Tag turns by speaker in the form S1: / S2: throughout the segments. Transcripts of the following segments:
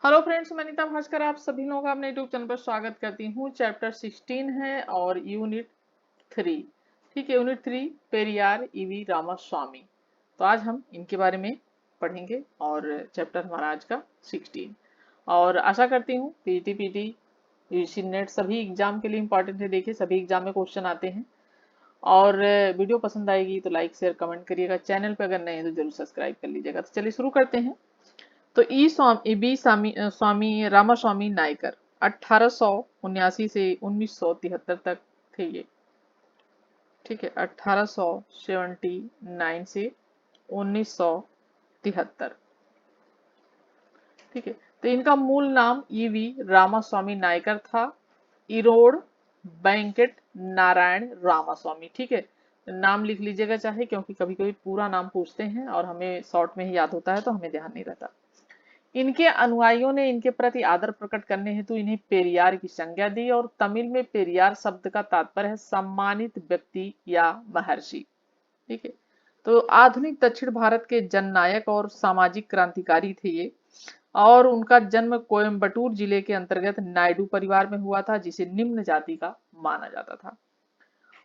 S1: Hello friends, मैं नीता भास्कर आप सभी लोगों का अपने यूट्यूब चैनल पर स्वागत करती हूँ। चैप्टर 16 है और यूनिट 3। ठीक है, यूनिट 3 पेरियार ईवी रामास्वामी। तो आज हम इनके बारे में पढ़ेंगे और चैप्टर हमारा आज का 16। और आशा करती हूँ पीटी यूजी नेट सभी एग्जाम के लिए इंपॉर्टेंट है। देखिए, सभी एग्जाम में क्वेश्चन आते हैं। और वीडियो पसंद आएगी तो लाइक शेयर कमेंट करिएगा। चैनल पर अगर नए हैं तो जरूर सब्सक्राइब कर लीजिएगा। तो चलिए शुरू करते हैं। तो स्वामी रामास्वामी नायकर 1879 से 1973 तक थे ये। ठीक है, 1879 से 1973। ठीक है, तो इनका मूल नाम ईवी रामास्वामी नायकर था। इरोड वेंकट नारायण रामास्वामी। ठीक है, नाम लिख लीजिएगा चाहे, क्योंकि कभी कभी पूरा नाम पूछते हैं और हमें शॉर्ट में ही याद होता है तो हमें ध्यान नहीं रहता। इनके अनुयायियों ने इनके प्रति आदर प्रकट करने हेतु इन्हें पेरियार की संज्ञा दी। और तमिल में पेरियार शब्द का तात्पर्य है सम्मानित व्यक्ति या महर्षि। ठीक है, तो आधुनिक दक्षिण भारत के जननायक और सामाजिक क्रांतिकारी थे ये। और उनका जन्म कोयम्बटूर जिले के अंतर्गत नायडू परिवार में हुआ था, जिसे निम्न जाति का माना जाता था।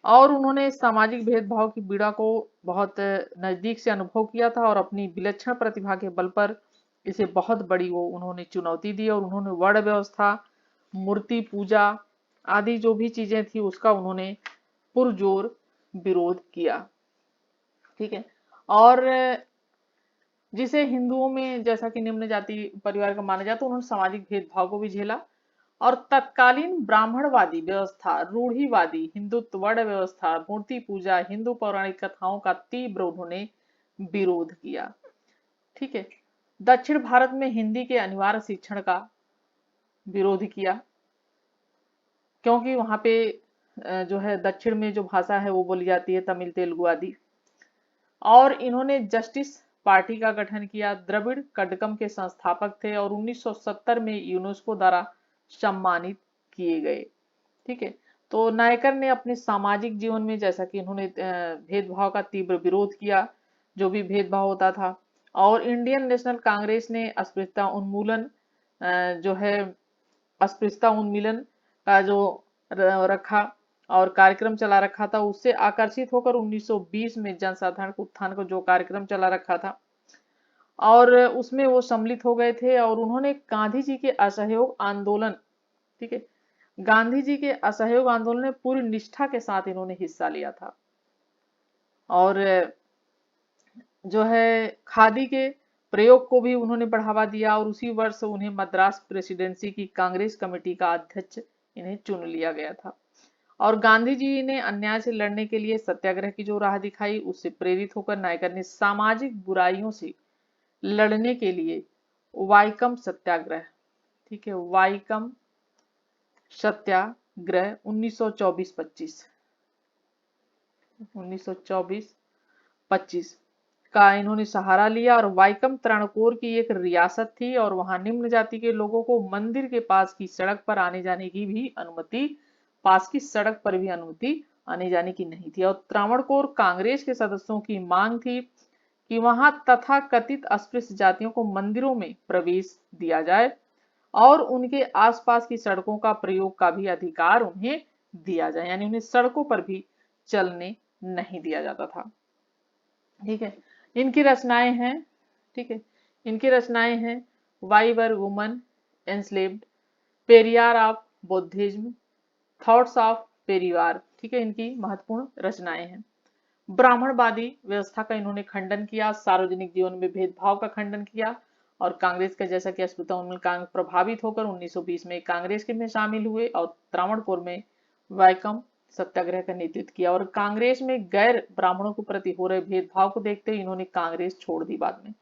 S1: और उन्होंने सामाजिक भेदभाव की पीड़ा को बहुत नजदीक से अनुभव किया था और अपनी विलक्षण प्रतिभा के बल पर इसे बहुत बड़ी वो उन्होंने चुनौती दी। और उन्होंने वर्ण व्यवस्था, मूर्ति पूजा आदि जो भी चीजें थी उसका उन्होंने पुरजोर विरोध किया। ठीक है, और जिसे हिंदुओं में जैसा कि निम्न जाति परिवार का माना जाता है, उन्होंने सामाजिक भेदभाव को भी झेला। और तत्कालीन ब्राह्मणवादी व्यवस्था, रूढ़िवादी हिंदुत्व, वर्ण व्यवस्था, मूर्ति पूजा, हिंदू पौराणिक कथाओं का तीव्र उन्होंने विरोध किया। ठीक है, दक्षिण भारत में हिंदी के अनिवार्य शिक्षण का विरोध किया, क्योंकि वहां पे जो है दक्षिण में जो भाषा है वो बोली जाती है तमिल, तेलुगु आदि। और इन्होंने जस्टिस पार्टी का गठन किया। द्रविड़ कड़कम के संस्थापक थे और 1970 में यूनेस्को द्वारा सम्मानित किए गए। ठीक है, तो नायकर ने अपने सामाजिक जीवन में जैसा कि इन्होंने भेदभाव का तीव्र विरोध किया, जो भी भेदभाव होता था। और इंडियन नेशनल कांग्रेस ने अस्पृश्यता उन्मूलन जो है अस्पृश्यता उन्मूलन का जो रखा और कार्यक्रम चला रखा था, उससे आकर्षित होकर 1920 में जनसाधारण के उत्थान को जो कार्यक्रम चला रखा था और उसमें वो सम्मिलित हो गए थे। और उन्होंने गांधी जी के असहयोग आंदोलन, ठीक है, गांधी जी के असहयोग आंदोलन में पूरी निष्ठा के साथ इन्होंने हिस्सा लिया था। और जो है खादी के प्रयोग को भी उन्होंने बढ़ावा दिया। और उसी वर्ष उन्हें मद्रास प्रेसिडेंसी की कांग्रेस कमेटी का अध्यक्ष इन्हें चुन लिया गया था। और गांधी जी ने अन्याय से लड़ने के लिए सत्याग्रह की जो राह दिखाई, उससे प्रेरित होकर नायकर ने सामाजिक बुराइयों से लड़ने के लिए वाइकम सत्याग्रह, ठीक है, वाइकम सत्याग्रह 1924-25 1924-25 का इन्होंने सहारा लिया। और वाइकम त्रावणकोर की एक रियासत थी और वहां निम्न जाति के लोगों को मंदिर के पास की सड़क पर आने जाने की भी अनुमति, पास की सड़क पर भी अनुमति आने जाने की नहीं थी। और त्रावणकोर कांग्रेस के सदस्यों की मांग थी कि वहां तथा कथित अस्पृश्य जातियों को मंदिरों में प्रवेश दिया जाए और उनके आसपास की सड़कों का प्रयोग का भी अधिकार उन्हें दिया जाए, यानी उन्हें सड़कों पर भी चलने नहीं दिया जाता था। ठीक है, इनकी रचनाएं हैं, ठीक है, इनकी रचनाएं हैं why were woman enslaved, Periyar of Buddhism, thoughts of Periyar. ठीक है, इनकी महत्वपूर्ण रचनाएं हैं। ब्राह्मणवादी व्यवस्था का इन्होंने खंडन किया, सार्वजनिक जीवन में भेदभाव का खंडन किया। और कांग्रेस का जैसा कि अस्पृश्यता उन्मूलन प्रभावित होकर 1920 में कांग्रेस के में शामिल हुए और त्रावणकोर में वाइकम सत्याग्रह का नेतृत्व किया। और कांग्रेस में गैर ब्राह्मणों के प्रति हो रहे भेदभाव को देखते हुए इन्होंने कांग्रेस छोड़ दी बाद में।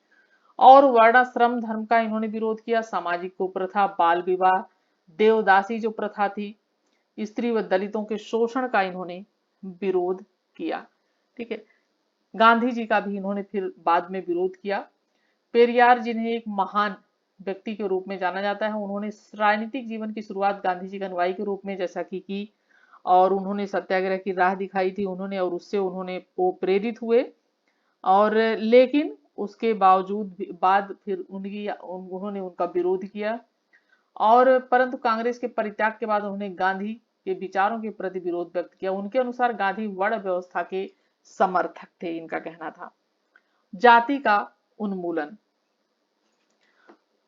S1: और वर्णाश्रम धर्म का इन्होंने विरोध किया, सामाजिक कुप्रथा, बाल विवाह, देवदासी जो प्रथा थी, स्त्री व दलितों के शोषण का इन्होंने विरोध किया। ठीक है, गांधी जी का भी इन्होंने फिर बाद में विरोध किया। पेरियार, जिन्हें एक महान व्यक्ति के रूप में जाना जाता है, उन्होंने राजनीतिक जीवन की शुरुआत गांधी जी के अनुयायी के रूप में जैसा कि की और उन्होंने सत्याग्रह की राह दिखाई थी उन्होंने, और उससे उन्होंने वो प्रेरित हुए। और लेकिन उसके बाद फिर उन्होंने उनका विरोध किया, और परंतु कांग्रेस के परित्याग के बाद उन्होंने गांधी के विचारों के प्रति विरोध व्यक्त किया। उनके अनुसार गांधी वर्ण व्यवस्था के समर्थक थे, इनका कहना था। जाति का उन्मूलन।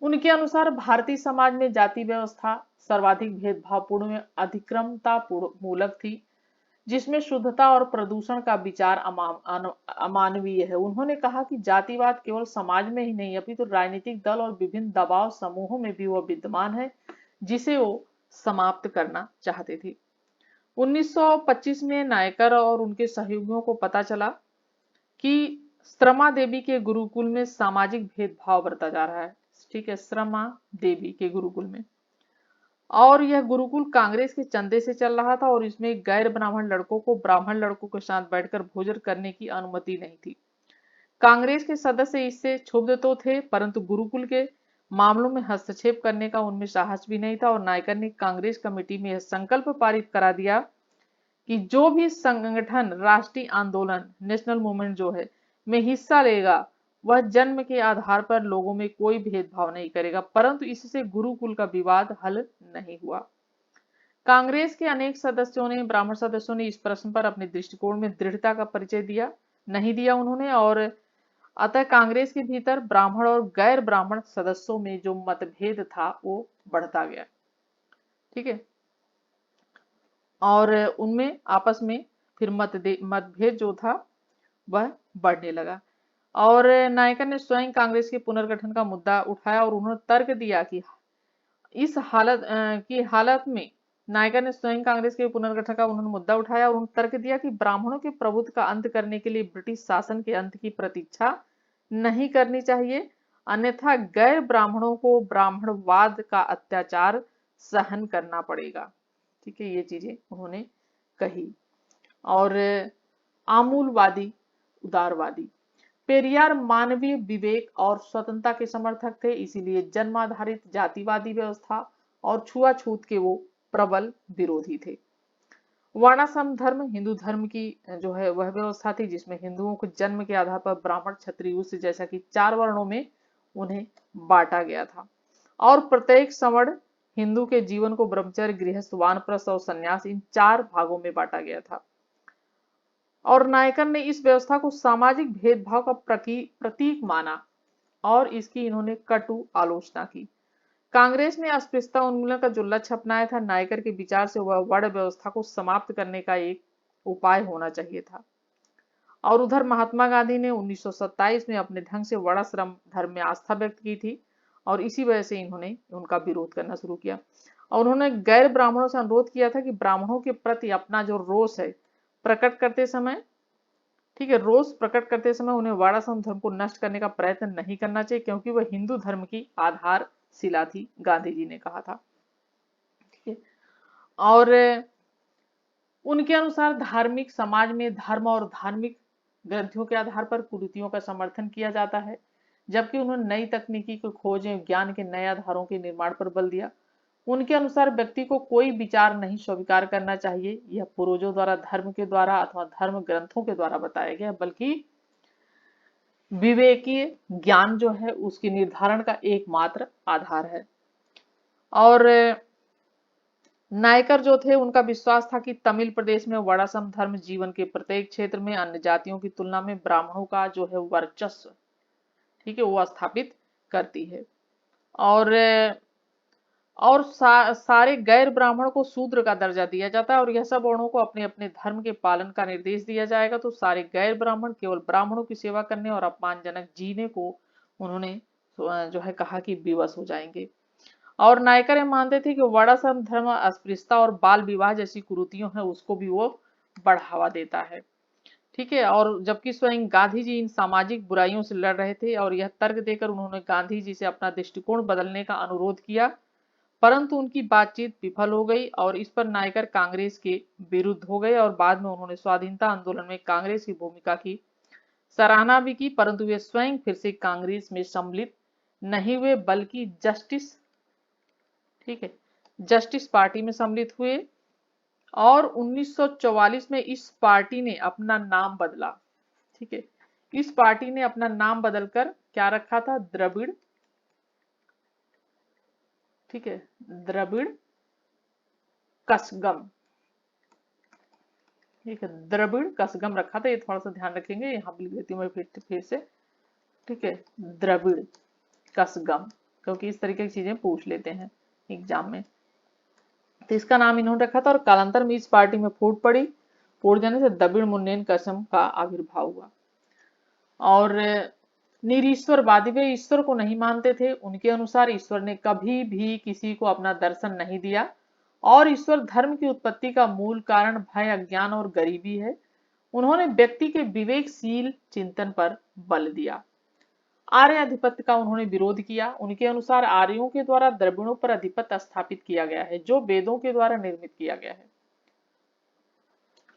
S1: उनके अनुसार भारतीय समाज में जाति व्यवस्था सर्वाधिक भेदभावपूर्ण में अतिक्रमता मूलक थी, जिसमें शुद्धता और प्रदूषण का विचार अमानवीय है। उन्होंने कहा कि जातिवाद केवल समाज में ही नहीं अपितु राजनीतिक दल और विभिन्न दबाव समूहों में भी वह विद्यमान है, जिसे वो समाप्त करना चाहते थे। 1925 में नायकर और उनके सहयोगियों को पता चला कि श्रमा देवी के गुरुकुल में सामाजिक भेदभाव बरता जा रहा है। ठीक है, श्रमा देवी के गुरुकुल में, और यह गुरुकुल कांग्रेस के चंदे से चल रहा था और इसमें गैर ब्राह्मण लड़कों को ब्राह्मण लड़कों के साथ बैठकर भोजन करने की अनुमति नहीं थी। कांग्रेस के सदस्य इससे क्षुब्ध तो थे, परंतु गुरुकुल के मामलों में हस्तक्षेप करने का उनमें साहस भी नहीं था, और नायकर ने कांग्रेस कमेटी में यह संकल्प पारित करा दिया कि जो भी संगठन राष्ट्रीय आंदोलन नेशनल मूवमेंट जो है में हिस्सा लेगा, वह जन्म के आधार पर लोगों में कोई भेदभाव नहीं करेगा, परंतु इससे गुरुकुल का विवाद हल नहीं हुआ। कांग्रेस के अनेक ब्राह्मण सदस्यों ने इस प्रश्न पर अपने दृष्टिकोण में दृढ़ता का परिचय नहीं दिया उन्होंने, और अतः कांग्रेस के भीतर ब्राह्मण और गैर ब्राह्मण सदस्यों में जो मतभेद था वो बढ़ता गया। ठीक है, और उनमें आपस में फिर मतभेद जो था वह बढ़ने लगा, और नायकर ने स्वयं कांग्रेस के पुनर्गठन का मुद्दा उठाया, और उन्होंने तर्क दिया कि इस हालत में नायकर ने स्वयं कांग्रेस के पुनर्गठन का उन्होंने मुद्दा उठाया, और उन्होंने तर्क दिया कि ब्राह्मणों के प्रभुत्व का अंत करने के लिए ब्रिटिश शासन के अंत की प्रतीक्षा नहीं करनी चाहिए, अन्यथा गैर ब्राह्मणों को ब्राह्मणवाद का अत्याचार सहन करना पड़ेगा। ठीक है, ये चीजें उन्होंने कही। और आमूलवादी उदारवादी। पेरियार मानवीय विवेक और स्वतंत्रता के समर्थक थे, इसीलिए जन्म आधारित जातिवादी व्यवस्था और छुआछूत के वो प्रबल विरोधी थे। वर्णाश्रम धर्म हिंदू धर्म की जो है वह व्यवस्था थी, जिसमें हिंदुओं को जन्म के आधार पर ब्राह्मण क्षत्रिय से जैसा कि 4 वर्णों में उन्हें बांटा गया था, और प्रत्येक सवर्ण हिंदू के जीवन को ब्रह्मचर्य, गृहस्थ, वानप्रस्थ और संन्यास इन 4 भागों में बांटा गया था। और नायकर ने इस व्यवस्था को सामाजिक भेदभाव का प्रतीक माना, और इसकी इन्होंने कटु आलोचना की। कांग्रेस ने अस्पृश्यता उन्मूलन का जो लक्ष्य अपनाया था, नायकर के विचार से वह वर्ण व्यवस्था को समाप्त करने का एक उपाय होना चाहिए था। और उधर महात्मा गांधी ने 1927 में अपने ढंग से वर्णाश्रम धर्म में आस्था व्यक्त की थी, और इसी वजह से इन्होंने उनका विरोध करना शुरू किया, और उन्होंने गैर ब्राह्मणों से अनुरोध किया था कि ब्राह्मणों के प्रति अपना जो रोष है प्रकट करते समय, ठीक है, रोष प्रकट करते समय उन्हें वर्णाश्रम धर्म को नष्ट करने का प्रयत्न नहीं करना चाहिए, क्योंकि वह हिंदू धर्म की आधारशिला थी, गांधी जी ने कहा था। ठीक है, और उनके अनुसार धार्मिक समाज में धर्म और धार्मिक ग्रंथियों के आधार पर कुरीतियों का समर्थन किया जाता है, जबकि उन्होंने नई तकनीकी की खोज एवं ज्ञान के नए आधारों के निर्माण पर बल दिया। उनके अनुसार व्यक्ति को कोई विचार नहीं स्वीकार करना चाहिए, यह पूर्वजों द्वारा धर्म के द्वारा अथवा धर्म ग्रंथों के द्वारा बताया गया, बल्कि विवेकीय ज्ञान जो है उसकी निर्धारण का एकमात्र आधार है। और नायकर जो थे उनका विश्वास था कि तमिल प्रदेश में वर्णाश्रम धर्म जीवन के प्रत्येक क्षेत्र में अन्य जातियों की तुलना में ब्राह्मणों का जो है वर्चस्व, ठीक है, वो स्थापित करती है, और सारे गैर ब्राह्मण को शूद्र का दर्जा दिया जाता है, और यह सब वर्णों को अपने अपने धर्म के पालन का निर्देश दिया जाएगा, तो सारे गैर ब्राह्मण केवल ब्राह्मणों की सेवा करने और अपमानजनक जीने को उन्होंने जो है कहा कि विवश हो जाएंगे। और नायकर मानते थे कि वर्णाश्रम धर्म अस्पृश्यता और बाल विवाह जैसी कुरीतियों है उसको भी वो बढ़ावा देता है। ठीक है, और जबकि स्वयं गांधी जी इन सामाजिक बुराइयों से लड़ रहे थे, और यह तर्क देकर उन्होंने गांधी जी से अपना दृष्टिकोण बदलने का अनुरोध किया, परंतु उनकी बातचीत विफल हो गई, और इस पर नायकर कांग्रेस के विरुद्ध हो गए, और बाद में उन्होंने स्वाधीनता आंदोलन में कांग्रेस की भूमिका की सराहना भी की, परंतु वे स्वयं फिर से कांग्रेस में सम्मिलित नहीं हुए, बल्कि जस्टिस पार्टी में सम्मिलित हुए, और 1944 में इस पार्टी ने अपना नाम बदला। ठीक है, इस पार्टी ने अपना नाम बदलकर क्या रखा था, द्रविड़, ठीक है, द्रविड़ कसगम, ठीक है, द्रविड़ कसगम रखा था। ये थोड़ा सा ध्यान रखेंगे, यहाँ भी लिख देती हूँ मैं फिर से, ठीक है, द्रविड़ कसगम, क्योंकि इस तरीके की चीजें पूछ लेते हैं एग्जाम में। तो इसका नाम इन्होंने रखा था और कालांतर में इस पार्टी में फूट पड़ी, फूट जाने से द्रविड़ मुन्नेन कसम का आविर्भाव हुआ। और निरीश्वरवादी, वे ईश्वर को नहीं मानते थे। उनके अनुसार ईश्वर ने कभी भी किसी को अपना दर्शन नहीं दिया और ईश्वर धर्म की उत्पत्ति का मूल कारण भय, अज्ञान और गरीबी है। उन्होंने व्यक्ति के विवेकशील चिंतन पर बल दिया। आर्य आधिपत्य का उन्होंने विरोध किया। उनके अनुसार आर्यों के द्वारा द्रविड़ों पर आधिपत्य स्थापित किया गया है, जो वेदों के द्वारा निर्मित किया गया है,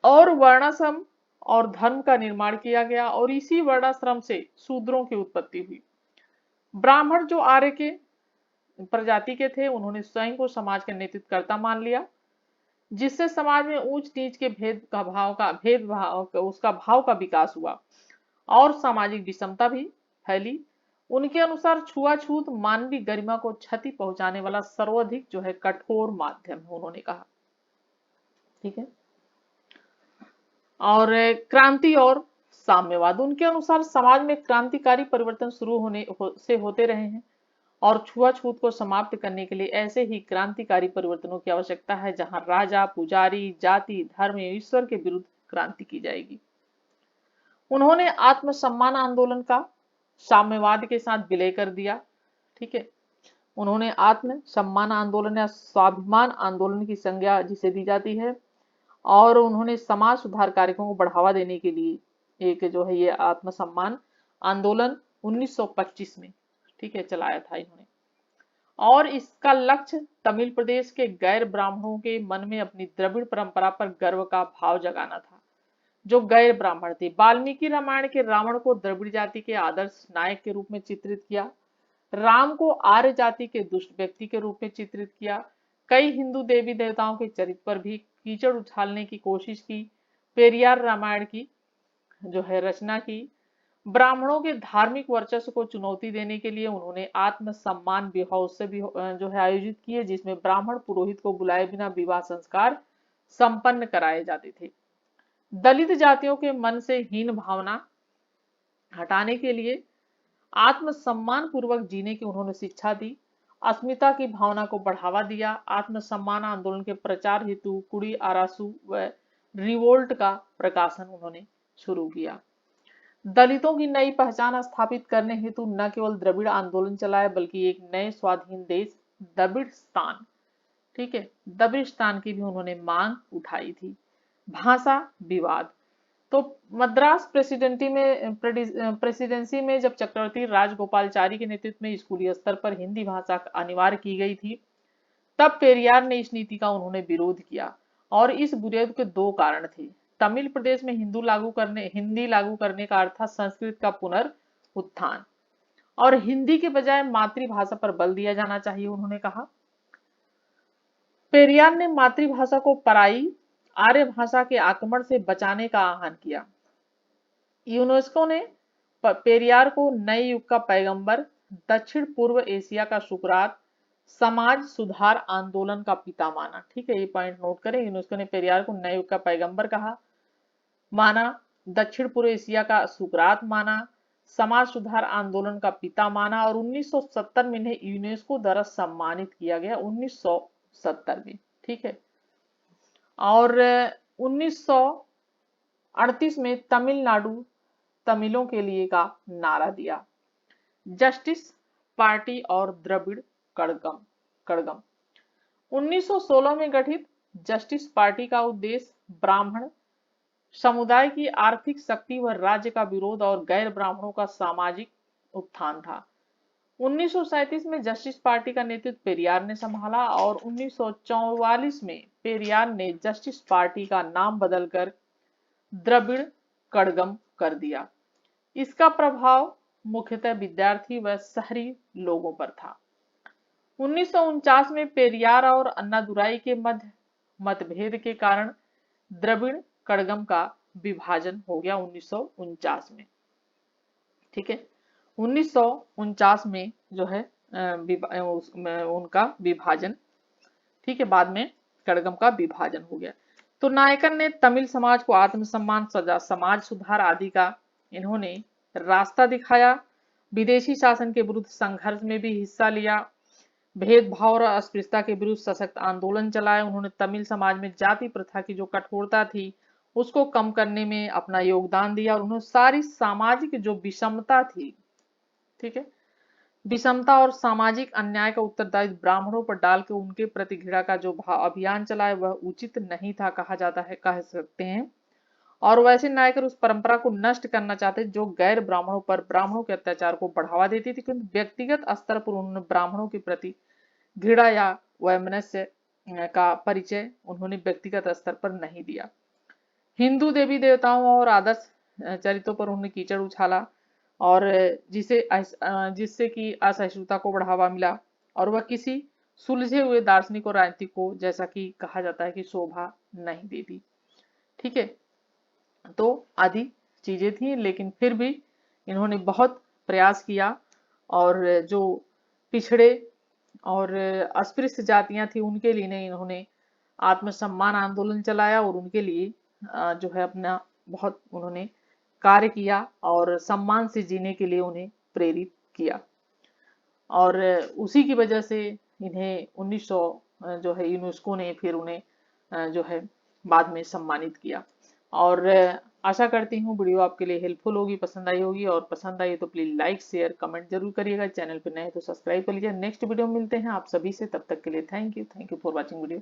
S1: और वर्णाश्रम और धर्म का निर्माण किया गया, और इसी वर्णाश्रम से शूद्रों की उत्पत्ति हुई। ब्राह्मण जो आर्य के प्रजाति के थे, उन्होंने स्वयं को समाज के नेतृत्वकर्ता मान लिया, जिससे समाज में ऊंच नीच के भेदभाव उसका भाव का विकास हुआ और सामाजिक विषमता भी फैली। उनके अनुसार छुआछूत मानवीय गरिमा को क्षति पहुंचाने वाला सर्वाधिक जो है कठोर माध्यम है, उन्होंने कहा, ठीक है। और क्रांति और साम्यवाद, उनके अनुसार समाज में क्रांतिकारी परिवर्तन से होते रहे हैं और छुआछूत को समाप्त करने के लिए ऐसे ही क्रांतिकारी परिवर्तनों की आवश्यकता है जहां राजा, पुजारी, जाति, धर्म एवं ईश्वर के विरुद्ध क्रांति की जाएगी। उन्होंने आत्मसम्मान आंदोलन का साम्यवाद के साथ विलय कर दिया, ठीक है। उन्होंने आत्म सम्मान आंदोलन या स्वाभिमान आंदोलन की संज्ञा जिसे दी जाती है, और उन्होंने समाज सुधार कार्यक्रमों को बढ़ावा देने के लिए एक जो है ये आत्मसम्मान आंदोलन 1925 में, ठीक है, चलाया था इन्होंने। और इसका लक्ष्य तमिल प्रदेश के गैर ब्राह्मणों के मन में अपनी द्रविड़ परंपरा पर गर्व का भाव जगाना था, जो गैर ब्राह्मण थे। वाल्मीकि रामायण के रावण को द्रविड़ जाति के आदर्श नायक के रूप में चित्रित किया, राम को आर्य जाति के दुष्ट व्यक्ति के रूप में चित्रित किया। कई हिंदू देवी देवताओं के चरित्र पर भी कीचड़ उछालने की कोशिश की। पेरियार रामायण की जो है रचना की। ब्राह्मणों के धार्मिक वर्चस्व को चुनौती देने के लिए उन्होंने आत्म सम्मान विवाह उत्सव भी जो है आयोजित किए, जिसमें ब्राह्मण पुरोहित को बुलाए बिना विवाह संस्कार संपन्न कराए जाते थे। दलित जातियों के मन से हीन भावना हटाने के लिए आत्मसम्मान पूर्वक जीने की उन्होंने शिक्षा दी। अस्मिता की भावना को बढ़ावा दिया। आत्मसम्मान आंदोलन के प्रचार हेतु कुड़ी आरासू व रिवोल्ट का प्रकाशन उन्होंने शुरू किया। दलितों की नई पहचान स्थापित करने हेतु न केवल द्रविड़ आंदोलन चलाया, बल्कि एक नए स्वाधीन देश द्रविड़स्तान, ठीक है, द्रविड़स्तान की भी उन्होंने मांग उठाई थी। भाषा विवाद, तो मद्रास प्रेसिडेंसी में जब चक्रवर्ती राजगोपालचारी के नेतृत्व में स्कूली स्तर पर हिंदी भाषा अनिवार्य की गई थी, तब पेरियार ने इस नीति का उन्होंने विरोध किया, और इस विरोध के दो कारण थे। तमिल प्रदेश में हिंदी लागू करने का अर्थ था संस्कृत का पुनरुत्थान, और हिंदी के बजाय मातृभाषा पर बल दिया जाना चाहिए, उन्होंने कहा। पेरियार ने मातृभाषा को पराई आर्य भाषा के आक्रमण से बचाने का आह्वान किया। यूनेस्को ने पेरियार को नए युग का पैगंबर, दक्षिण पूर्व एशिया का सुकरात, समाज सुधार आंदोलन का पिता माना, ठीक है, ये पॉइंट नोट करें। यूनेस्को ने पेरियार को नए युग का पैगंबर कहा, माना, दक्षिण पूर्व एशिया का सुकरात माना, समाज सुधार आंदोलन का पिता माना, और 1970 में इन्हें यूनेस्को द्वारा सम्मानित किया गया, 1970 में, ठीक है। और 1938 में तमिलनाडु तमिलों के लिए का नारा दिया। जस्टिस पार्टी और द्रविड़ कड़गम 1916 में गठित जस्टिस पार्टी का उद्देश्य ब्राह्मण समुदाय की आर्थिक शक्ति व राज्य का विरोध और गैर ब्राह्मणों का सामाजिक उत्थान था। 1937 में जस्टिस पार्टी का नेतृत्व पेरियार ने संभाला, और 1944 में पेरियार ने जस्टिस पार्टी का नाम बदलकर द्रविड़ कड़गम कर दिया। इसका प्रभाव मुख्यतः विद्यार्थी व शहरी लोगों पर था। 1949 में पेरियार और अन्नादुराई के मध्य मतभेद के कारण द्रविड़ कड़गम का विभाजन हो गया 1949 में। ठीक है। 1949 में जो है उनका विभाजन, ठीक है, बाद में कड़गम का विभाजन हो गया। तो नायकर ने तमिल समाज को आत्मसम्मान, सजा, समाज सुधार आदि का इन्होंने रास्ता दिखाया। विदेशी शासन के विरुद्ध संघर्ष में भी हिस्सा लिया। भेदभाव और अस्पृश्यता के विरुद्ध सशक्त आंदोलन चलाए। उन्होंने तमिल समाज में जाति प्रथा की जो कठोरता थी उसको कम करने में अपना योगदान दिया, और उन्होंने सारी सामाजिक जो विषमता थी, ठीक है, विषमता और सामाजिक अन्याय का उत्तरदायित्व ब्राह्मणों पर डाल के उनके प्रति घृणा का जो अभियान चलाए वह उचित नहीं था, कहा जाता है, कह सकते हैं। और वैसे नायकर उस परंपरा को नष्ट करना चाहते जो गैर ब्राह्मणों पर ब्राह्मणों के अत्याचार को बढ़ावा देती थी, क्योंकि व्यक्तिगत स्तर पर उन्होंने ब्राह्मणों के प्रति घृणा या वैमनस्य का परिचय उन्होंने व्यक्तिगत स्तर पर नहीं दिया। हिंदू देवी देवताओं और आदर्श चरित्रों पर उन्होंने कीचड़ उछाला, और जिससे कि असहिष्णुता को बढ़ावा मिला, और वह किसी सुलझे हुए दार्शनिक और राजनीतिक को, जैसा कि कहा जाता है, कि शोभा नहीं देती। ठीक है, तो आदि चीजें थी, लेकिन फिर भी इन्होंने बहुत प्रयास किया, और जो पिछड़े और अस्पृश्य जातियां थी उनके लिए इन्होंने आत्मसम्मान आंदोलन चलाया, और उनके लिए जो है अपना बहुत उन्होंने कार्य किया, और सम्मान से जीने के लिए उन्हें प्रेरित किया। और उसी की वजह से इन्हें 1900 जो है यूनेस्को ने फिर उन्हें जो है बाद में सम्मानित किया। और आशा करती हूँ वीडियो आपके लिए हेल्पफुल होगी, पसंद आई होगी, और पसंद आई तो प्लीज लाइक शेयर कमेंट जरूर करिएगा। चैनल पर नए तो सब्सक्राइब कर लीजिए। नेक्स्ट वीडियो में मिलते हैं आप सभी से, तब तक के लिए thank you for watching video.